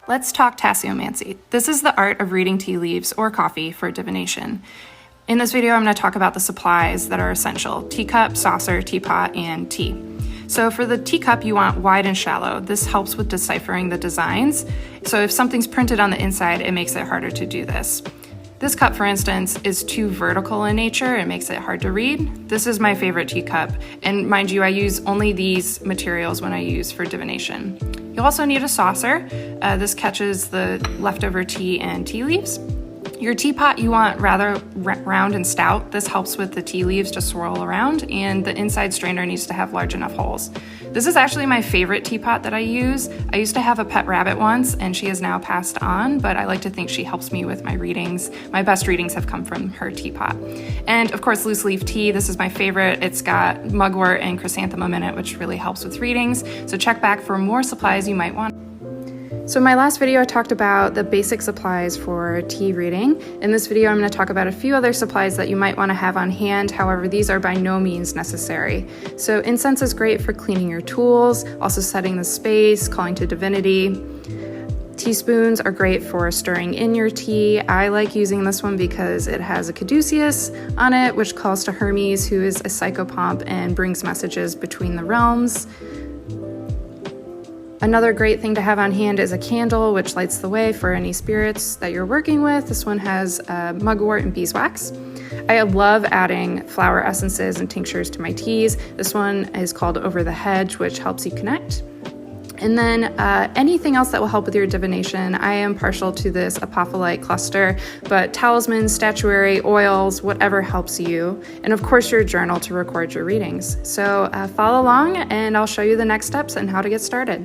Let's talk Tasseomancy. This is the art of reading tea leaves or coffee for divination. In this video, I'm going to talk about the supplies that are essential: teacup, saucer, teapot, and tea. So for the teacup, you want wide and shallow. This helps with deciphering the designs. So if something's printed on the inside, it makes it harder to do this. This cup, for instance, is too vertical in nature. It makes it hard to read. This is my favorite teacup. And mind you, I use only these materials when I use for divination. You'll also need a saucer. This catches the leftover tea and tea leaves. Your teapot you want rather round and stout. This helps with the tea leaves to swirl around, and the inside strainer needs to have large enough holes. This is actually my favorite teapot that I use. I used to have a pet rabbit once, and she has now passed on, but I like to think she helps me with my readings. My best readings have come from her teapot. And of course, loose leaf tea. This is my favorite. It's got mugwort and chrysanthemum in it, which really helps with readings. So check back for more supplies you might want. So in my last video, I talked about the basic supplies for tea reading. In this video, I'm going to talk about a few other supplies that you might want to have on hand. However, these are by no means necessary. So incense is great for cleaning your tools, also setting the space, calling to divinity. Teaspoons are great for stirring in your tea. I like using this one because it has a caduceus on it, which calls to Hermes, who is a psychopomp and brings messages between the realms. Another great thing to have on hand is a candle, which lights the way for any spirits that you're working with. This one has mugwort and beeswax. I love adding flower essences and tinctures to my teas. This one is called Over the Hedge, which helps you connect. And then anything else that will help with your divination. I am partial to this apophyllite cluster, but talismans, statuary, oils, whatever helps you. And of course, your journal to record your readings. So follow along and I'll show you the next steps and how to get started.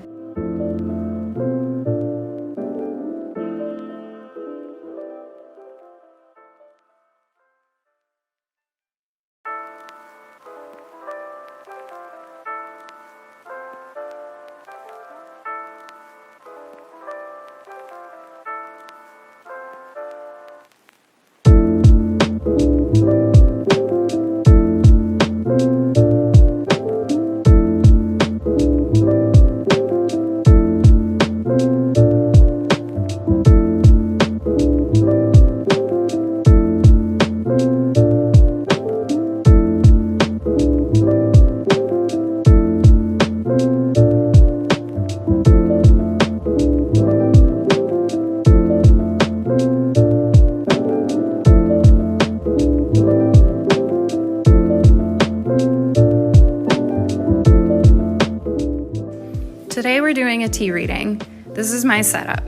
Today we're doing a tea reading. This is my setup.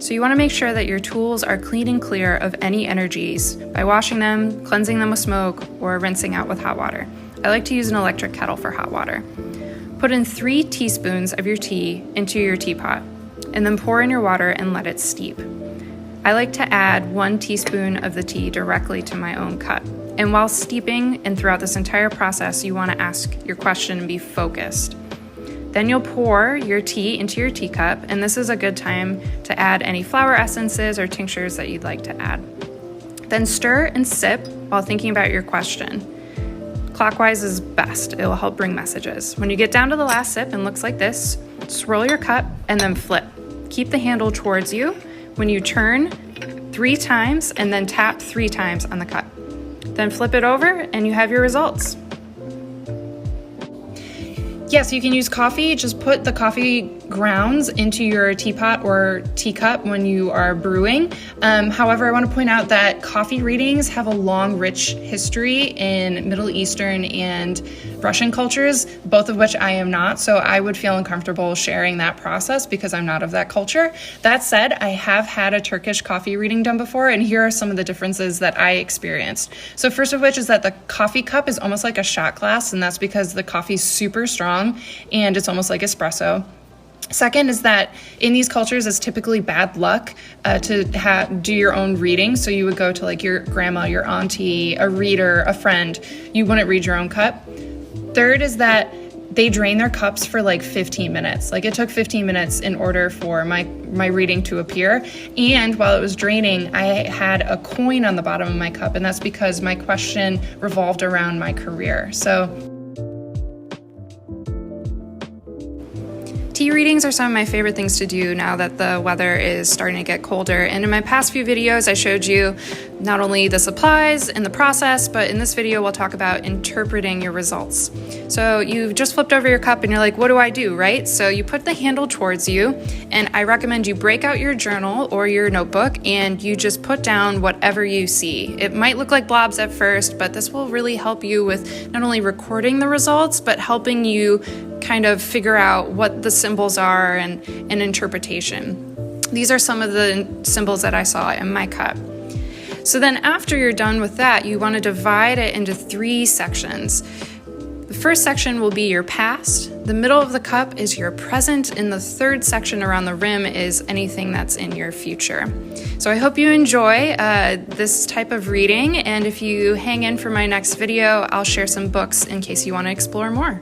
So you want to make sure that your tools are clean and clear of any energies by washing them, cleansing them with smoke, or rinsing out with hot water. I like to use an electric kettle for hot water. Put in 3 teaspoons of your tea into your teapot, and then pour in your water and let it steep. I like to add 1 teaspoon of the tea directly to my own cup. And while steeping and throughout this entire process, you want to ask your question and be focused. Then you'll pour your tea into your teacup, and this is a good time to add any flower essences or tinctures that you'd like to add. Then stir and sip while thinking about your question. Clockwise is best. It will help bring messages. When you get down to the last sip and looks like this, swirl your cup and then flip. Keep the handle towards you. When you turn 3 times and then tap 3 times on the cup. Then flip it over and you have your results. Yes, you can use coffee. Just put the coffee grounds into your teapot or teacup when you are brewing. However, I want to point out that coffee readings have a long, rich history in Middle Eastern and Russian cultures, both of which I am not. So I would feel uncomfortable sharing that process because I'm not of that culture. That said, I have had a Turkish coffee reading done before, and here are some of the differences that I experienced. So first of which is that the coffee cup is almost like a shot glass, and that's because the coffee is super strong and it's almost like espresso. Second is that in these cultures, it's typically bad luck to do your own reading. So you would go to like your grandma, your auntie, a reader, a friend. You wouldn't read your own cup. Third is that they drain their cups for like 15 minutes. Like it took 15 minutes in order for my reading to appear. And while it was draining, I had a coin on the bottom of my cup. And that's because my question revolved around my career. So Tea readings are some of my favorite things to do now that the weather is starting to get colder. And in my past few videos, I showed you not only the supplies and the process, but in this video, we'll talk about interpreting your results. So you've just flipped over your cup and you're like, what do I do, right? So you put the handle towards you, and I recommend you break out your journal or your notebook and you just put down whatever you see. It might look like blobs at first, but this will really help you with not only recording the results, but helping you kind of figure out what the symbols are and interpretation. These are some of the symbols that I saw in my cup. So then after you're done with that, you want to divide it into 3 sections. The first section will be your past, the middle of the cup is your present, and the third section around the rim is anything that's in your future. So I hope you enjoy this type of reading, and if you hang in for my next video, I'll share some books in case you want to explore more.